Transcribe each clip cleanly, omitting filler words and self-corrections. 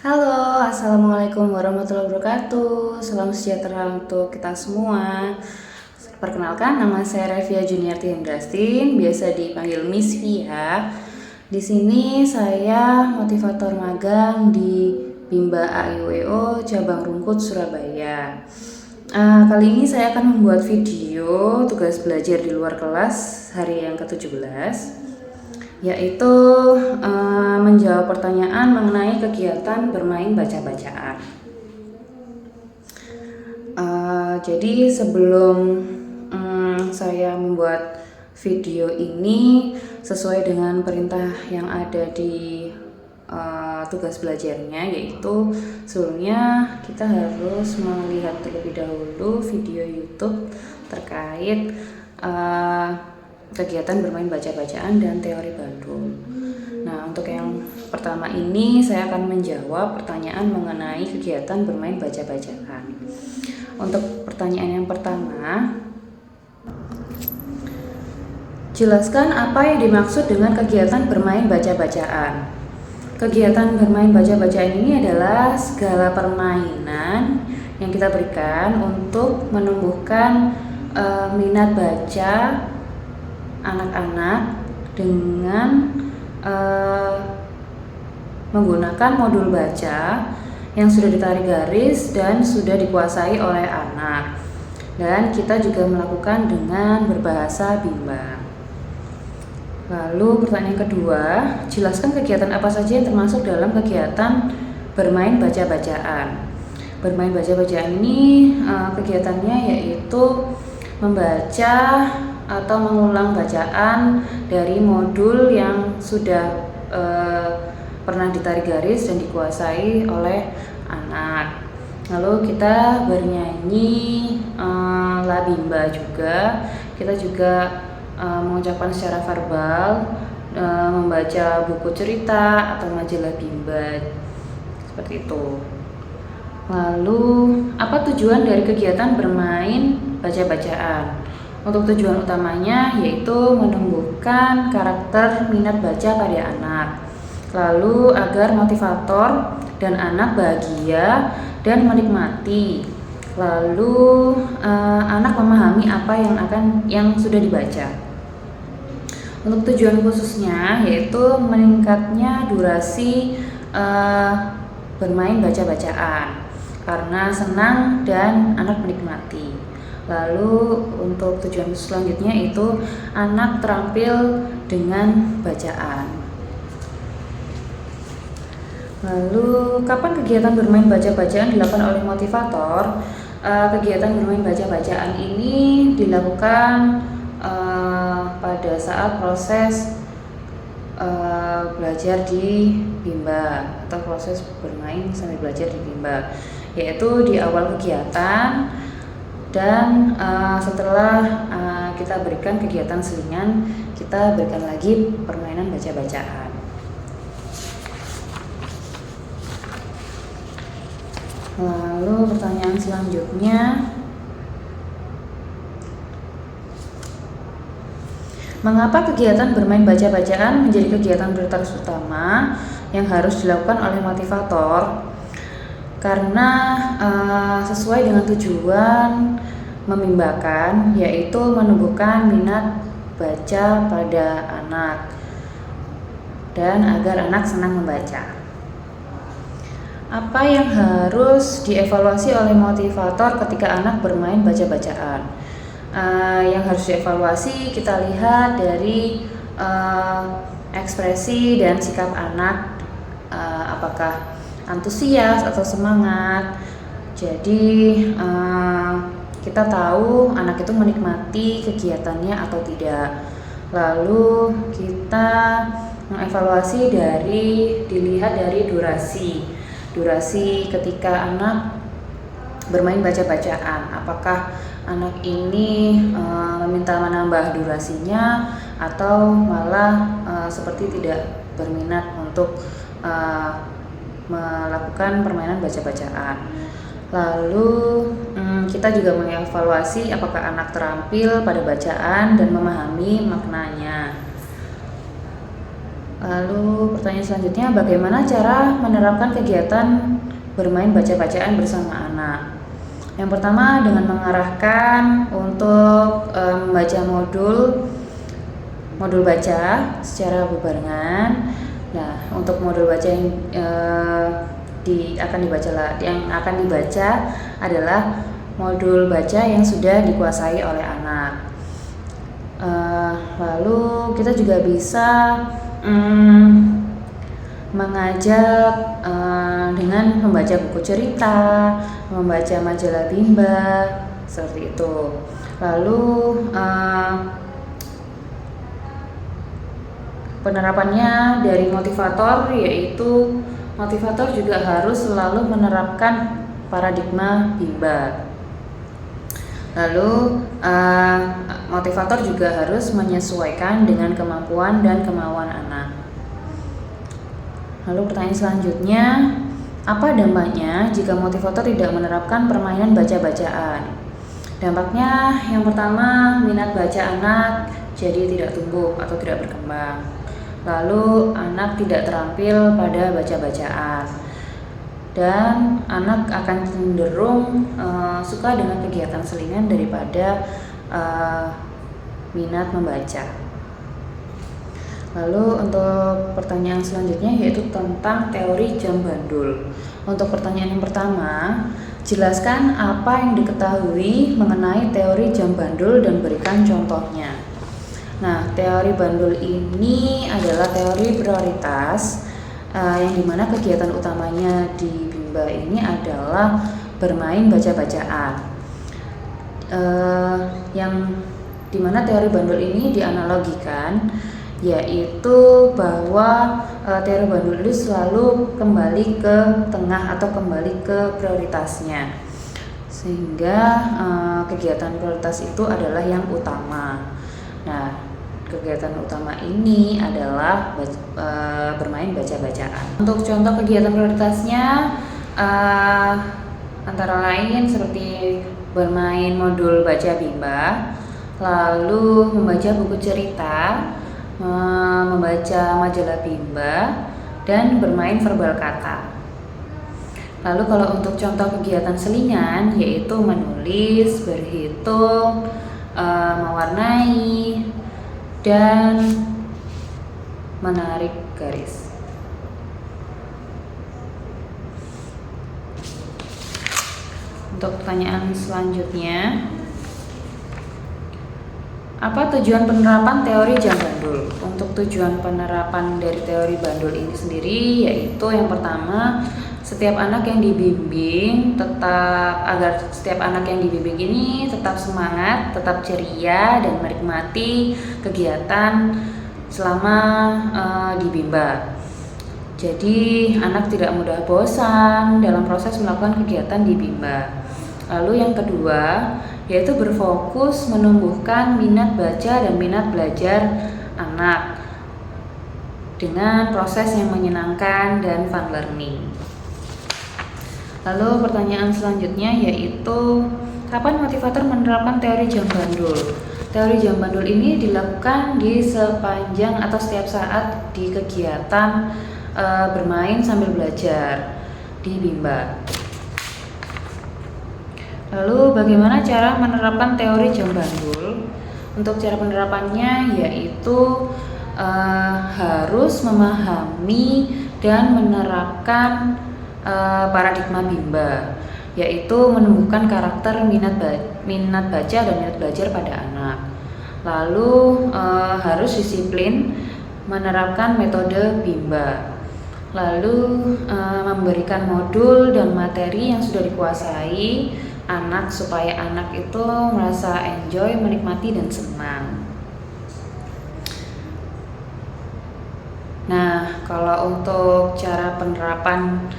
Halo, Assalamualaikum warahmatullahi wabarakatuh. Salam sejahtera untuk kita semua. Perkenalkan, nama saya Revia Juniarti Hendrastin, biasa dipanggil Miss Via. Di sini saya motivator magang di Bimba AIWO Cabang Rungkut Surabaya. Kali ini saya akan membuat video tugas belajar di luar kelas hari yang ke-17, yaitu menjawab pertanyaan mengenai kegiatan bermain baca-bacaan. Jadi sebelum saya membuat video ini sesuai dengan perintah yang ada di tugas belajarnya, yaitu sebelumnya kita harus melihat terlebih dahulu video YouTube terkait kegiatan bermain baca-bacaan dan teori Bandul. Nah, untuk yang pertama ini saya akan menjawab pertanyaan mengenai kegiatan bermain baca-bacaan. Untuk pertanyaan yang pertama, jelaskan apa yang dimaksud dengan kegiatan bermain baca-bacaan. Kegiatan bermain baca-bacaan ini adalah segala permainan yang kita berikan untuk menumbuhkan minat baca anak-anak dengan menggunakan modul baca yang sudah ditarik garis dan sudah dikuasai oleh anak, dan kita juga melakukan dengan berbahasa Bimba. Lalu pertanyaan kedua, jelaskan kegiatan apa saja yang termasuk dalam kegiatan bermain baca-bacaan. Bermain baca-bacaan ini kegiatannya yaitu membaca atau mengulang bacaan dari modul yang sudah pernah ditarik garis dan dikuasai oleh anak. Lalu kita bernyanyi La Bimba juga. Kita juga mengucapkan secara verbal, membaca buku cerita atau majalah Bimba, seperti itu. Lalu, apa tujuan dari kegiatan bermain baca-bacaan? Untuk tujuan utamanya yaitu menumbuhkan karakter minat baca pada anak, lalu agar motivator dan anak bahagia dan menikmati, lalu anak memahami apa yang sudah dibaca. Untuk tujuan khususnya yaitu meningkatnya durasi bermain baca-bacaan karena senang dan anak menikmati. Lalu untuk tujuan selanjutnya itu anak terampil dengan bacaan. Lalu kapan kegiatan bermain baca-bacaan dilakukan oleh motivator? Kegiatan bermain baca-bacaan ini dilakukan pada saat proses belajar di Bimba atau proses bermain sambil belajar di Bimba, yaitu di awal kegiatan dan setelah kita berikan kegiatan selingan, kita berikan lagi permainan baca-bacaan. Lalu pertanyaan selanjutnya, mengapa kegiatan bermain baca-bacaan menjadi kegiatan prioritas utama yang harus dilakukan oleh motivator? Karena sesuai dengan tujuan membimbakan, yaitu menumbuhkan minat baca pada anak dan agar anak senang membaca. Apa yang harus dievaluasi oleh motivator ketika anak bermain baca-bacaan? Yang harus dievaluasi kita lihat dari ekspresi dan sikap anak, apakah antusias atau semangat. Jadi kita tahu anak itu menikmati kegiatannya atau tidak. Lalu kita mengevaluasi dilihat dari durasi ketika anak bermain baca-bacaan. Apakah anak ini meminta menambah durasinya atau malah seperti tidak berminat untuk melakukan permainan baca-bacaan. Lalu kita juga mengevaluasi apakah anak terampil pada bacaan dan memahami maknanya. Lalu pertanyaan selanjutnya, bagaimana cara menerapkan kegiatan bermain baca-bacaan bersama anak? Yang pertama, dengan mengarahkan untuk membaca modul baca secara berbarengan. Nah, untuk modul baca yang akan dibaca adalah modul baca yang sudah dikuasai oleh anak. Lalu kita juga bisa mengajak dengan membaca buku cerita, membaca majalah Bimba, seperti itu. Lalu penerapannya dari motivator, yaitu motivator juga harus selalu menerapkan paradigma Bimba. Lalu motivator juga harus menyesuaikan dengan kemampuan dan kemauan anak. Lalu pertanyaan selanjutnya, apa dampaknya jika motivator tidak menerapkan permainan baca-bacaan? Dampaknya yang pertama, minat baca anak jadi tidak tumbuh atau tidak berkembang. Lalu anak tidak terampil pada baca-bacaan. Dan anak akan cenderung suka dengan kegiatan selingan daripada minat membaca. Lalu untuk pertanyaan selanjutnya yaitu tentang teori jam bandul. Untuk pertanyaan yang pertama, jelaskan apa yang diketahui mengenai teori jam bandul dan berikan contohnya. Nah, teori bandul ini adalah teori prioritas yang dimana kegiatan utamanya di Bimba ini adalah bermain baca-bacaan. Yang dimana teori bandul ini dianalogikan, yaitu bahwa teori bandul itu selalu kembali ke tengah atau kembali ke prioritasnya, sehingga kegiatan prioritas itu adalah yang utama. Nah, kegiatan utama ini adalah bermain baca-bacaan. Untuk contoh kegiatan prioritasnya antara lain seperti bermain modul baca Bimba, lalu membaca buku cerita, membaca majalah Bimba, dan bermain verbal kata. Lalu kalau untuk contoh kegiatan selingan yaitu menulis, berhitung, mewarnai, dan menarik garis. Untuk pertanyaan selanjutnya, apa tujuan penerapan teori jam bandul? Untuk tujuan penerapan dari teori bandul ini sendiri yaitu yang pertama, setiap anak yang dibimbing agar setiap anak yang dibimbing ini tetap semangat, tetap ceria, dan menikmati kegiatan selama di Bimba. Jadi anak tidak mudah bosan dalam proses melakukan kegiatan di Bimba. Lalu yang kedua yaitu berfokus menumbuhkan minat baca dan minat belajar anak dengan proses yang menyenangkan dan fun learning. Lalu pertanyaan selanjutnya yaitu kapan motivator menerapkan teori jam bandul? Teori jam bandul ini dilakukan di sepanjang atau setiap saat di kegiatan bermain sambil belajar di Bimba. Lalu bagaimana cara menerapkan teori jam bandul? Untuk cara penerapannya yaitu harus memahami dan menerapkan paradigma Bimba, yaitu menumbuhkan karakter minat baca dan minat belajar pada anak. Lalu harus disiplin menerapkan metode Bimba. Lalu memberikan modul dan materi yang sudah dikuasai anak supaya anak itu merasa enjoy, menikmati, dan senang. Nah, kalau untuk cara penerapan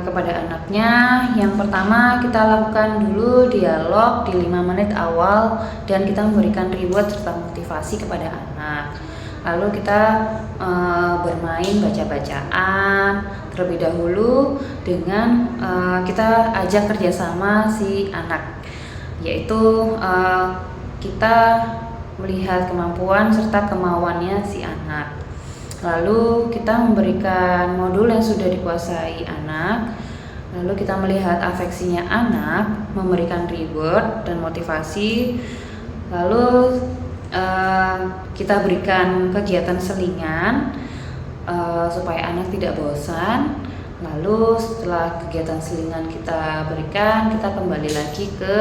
kepada anaknya, yang pertama kita lakukan dulu dialog di 5 menit awal dan kita memberikan reward serta motivasi kepada anak. Lalu kita bermain baca-bacaan terlebih dahulu dengan kita ajak kerjasama si anak, yaitu kita melihat kemampuan serta kemauannya si anak. Lalu kita memberikan modul yang sudah dikuasai anak. Lalu kita melihat afeksinya anak, memberikan reward dan motivasi. Lalu kita berikan kegiatan selingan supaya anak tidak bosan. Lalu setelah kegiatan selingan kita berikan, kita kembali lagi ke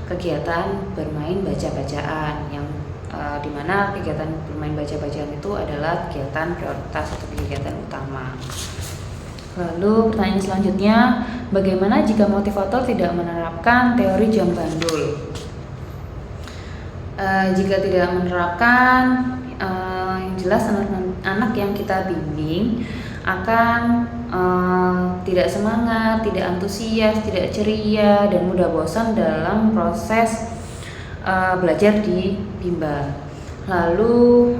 kegiatan bermain baca-bacaan yang dimana kegiatan bermain baca-bacaan itu adalah kegiatan prioritas atau kegiatan utama. Lalu pertanyaan selanjutnya, bagaimana jika motivator tidak menerapkan teori jam bandul? Jika tidak menerapkan, yang jelas anak yang kita bimbing akan tidak semangat, tidak antusias, tidak ceria, dan mudah bosan dalam proses belajar di bimbel. Lalu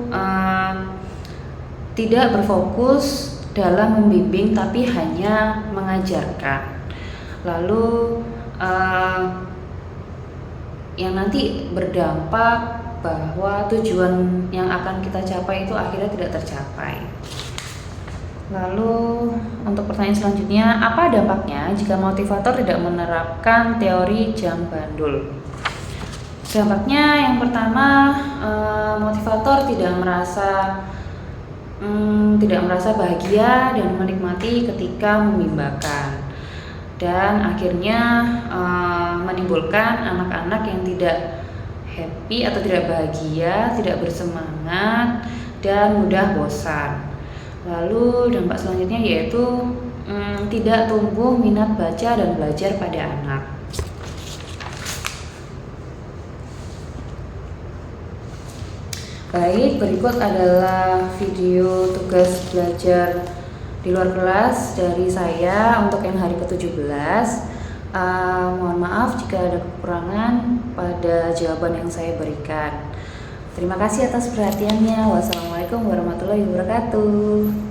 tidak berfokus dalam membimbing tapi hanya mengajarkan. Lalu yang nanti berdampak bahwa tujuan yang akan kita capai itu akhirnya tidak tercapai. Lalu untuk pertanyaan selanjutnya, apa dampaknya jika motivator tidak menerapkan teori jam bandul? Dampaknya yang pertama, motivator tidak merasa bahagia dan menikmati ketika membimbangkan, dan akhirnya menimbulkan anak-anak yang tidak happy atau tidak bahagia, tidak bersemangat, dan mudah bosan. Lalu dampak selanjutnya yaitu tidak tumbuh minat baca dan belajar pada anak. Baik, berikut adalah video tugas belajar di luar kelas dari saya untuk yang hari ke-17. Mohon maaf jika ada kekurangan pada jawaban yang saya berikan. Terima kasih atas perhatiannya. Wassalamualaikum warahmatullahi wabarakatuh.